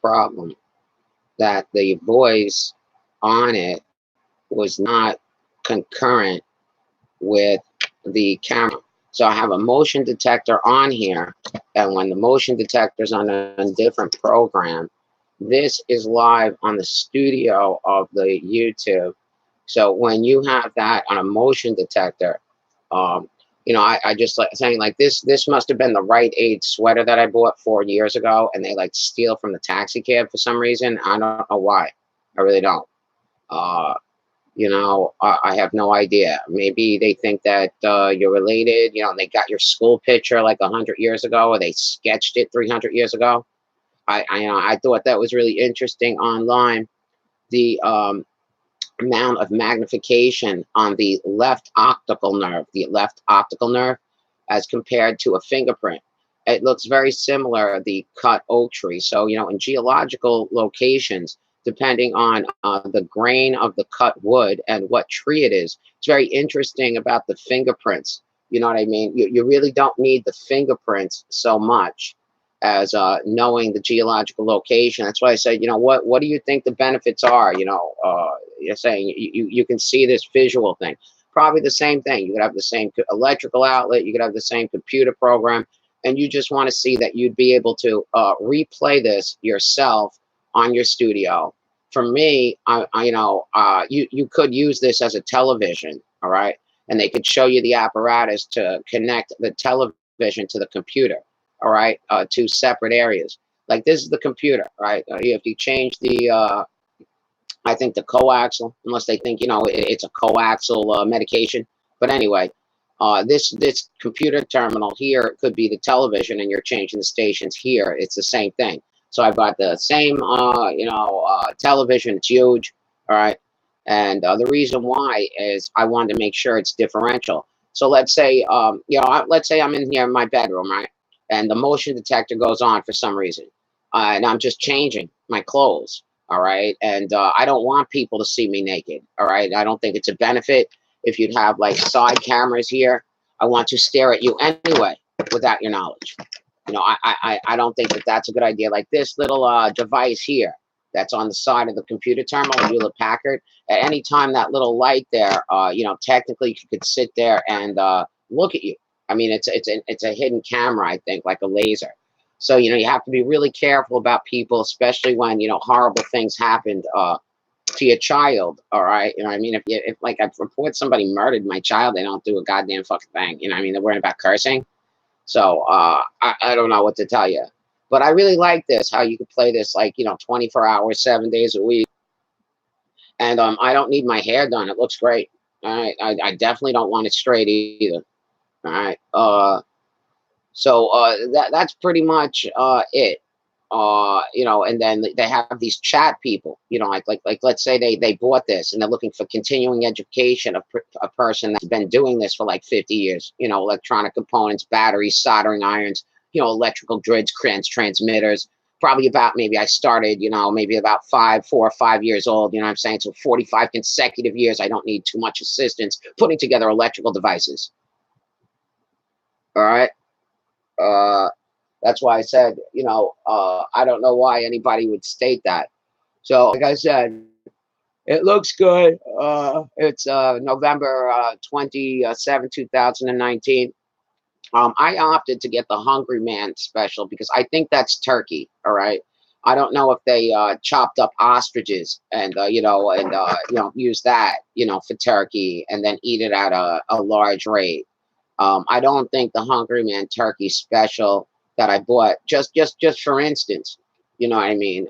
problem that the voice on it was not concurrent with the camera. So I have a motion detector on here, and when the motion detector is on a different program, this is live on the studio of the YouTube. So when you have that on a motion detector, um, I just like saying like this must have been the Rite Aid sweater that I bought 4 years ago, and they like steal from the taxi cab for some reason. I don't know why. I really don't. Uh, I have no idea. Maybe they think that you're related. They got your school picture like 100 years ago, or they sketched it 300 years ago. I thought that was really interesting online. The amount of magnification on the left optical nerve, as compared to a fingerprint. It looks very similar, the cut oak tree. So, in geological locations, depending on the grain of the cut wood and what tree it is, it's very interesting about the fingerprints. You know what I mean? You really don't need the fingerprints so much as knowing the geological location. That's why I said, what do you think the benefits are? You're saying you can see this visual thing. Probably the same thing. You could have the same electrical outlet. You could have the same computer program, and you just want to see that you'd be able to replay this yourself on your studio. For me, you could use this as a television, all right, and they could show you the apparatus to connect the television to the computer, all right, two separate areas. Like this is the computer, right? If you change the I think the coaxial, unless they think it's a coaxial medication. But anyway, this computer terminal here could be the television, and you're changing the stations here. It's the same thing. So I've got the same television. It's huge, all right. And the reason why is I wanted to make sure it's differential. So let's say let's say I'm in here in my bedroom, right, and the motion detector goes on for some reason, and I'm just changing my clothes, all right, and I don't want people to see me naked, all right. I don't think it's a benefit if you'd have like side cameras here. I want to stare at you anyway without your knowledge. I don't think that that's a good idea. Like this little device here that's on the side of the computer terminal, Hewlett Packard. At any time, that little light there, technically you could sit there and look at you. I mean, it's a hidden camera, I think, like a laser. So you have to be really careful about people, especially when horrible things happened to your child. All right, I mean, if like I report somebody murdered my child, they don't do a goddamn fucking thing. I mean, they're worried about cursing. So I don't know what to tell you, but I really like this. How you could play this like 24 hours, 7 days a week, and I don't need my hair done. It looks great. All right, I definitely don't want it straight either. All right, that's pretty much it. And then they have these chat people. Like let's say they bought this and they're looking for continuing education of a person that's been doing this for like 50 years. Electronic components, batteries, soldering irons, electrical grids, transmitters. Probably about, maybe I started, maybe about 4 or 5 years old. You know what I'm saying? So 45 consecutive years. I don't need too much assistance putting together electrical devices. All right. Uh, that's why I said, I don't know why anybody would state that. So, like I said, it looks good. It's November 27, 2019. I opted to get the Hungry Man special because I think that's turkey. All right. I don't know if they chopped up ostriches and use that for turkey and then eat it at a large rate. I don't think the Hungry Man turkey special that I bought, just for instance, you know what I mean?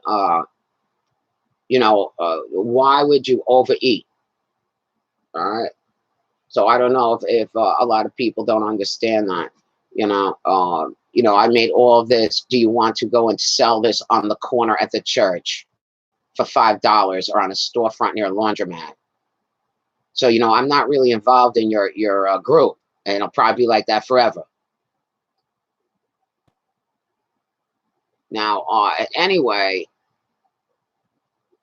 Why would you overeat? All right. So I don't know if a lot of people don't understand that. I made all of this. Do you want to go and sell this on the corner at the church for $5 or on a storefront near a laundromat? So I'm not really involved in your group, and it'll probably be like that forever. Now, anyway,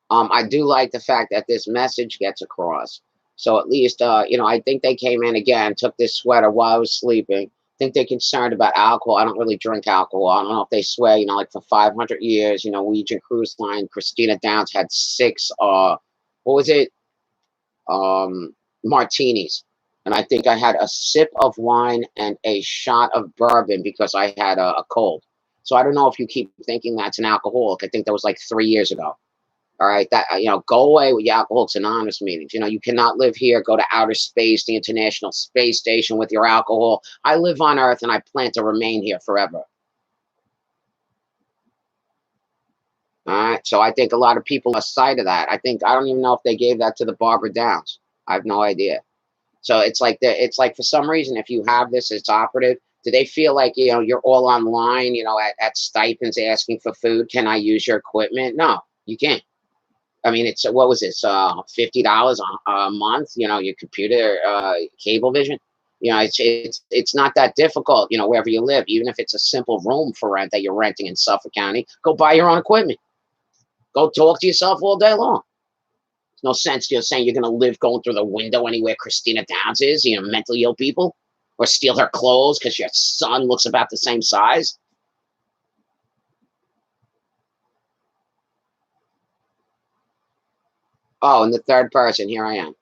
I do like the fact that this message gets across. So at least, I think they came in again, took this sweater while I was sleeping. think they're concerned about alcohol. I don't really drink alcohol. I don't know if they swear, like for 500 years, Norwegian Cruise Line, Christina Downs had six, what was it? Martinis. And I think I had a sip of wine and a shot of bourbon because I had a cold. So I don't know if you keep thinking that's an alcoholic. I think that was like 3 years ago. All right, that go away with your Alcoholics Anonymous meetings. You cannot live here. Go to outer space, the International Space Station, with your alcohol. I live on Earth, and I plan to remain here forever. All right, so I think a lot of people lost sight of that. I don't even know if they gave that to the Barbara Downs. I have no idea. So it's like for some reason, if you have this, it's operative. Do they feel like you're all online, at stipends asking for food? Can I use your equipment? No, you can't. I mean, it's what was this? $50 a month. Your computer, Cablevision. It's not that difficult. Wherever you live, even if it's a simple room for rent that you're renting in Suffolk County, go buy your own equipment. Go talk to yourself all day long. There's no sense saying you're going to live going through the window anywhere Christina Downs is. Mentally ill people, or steal her clothes because your son looks about the same size. Oh, and the third person, here I am.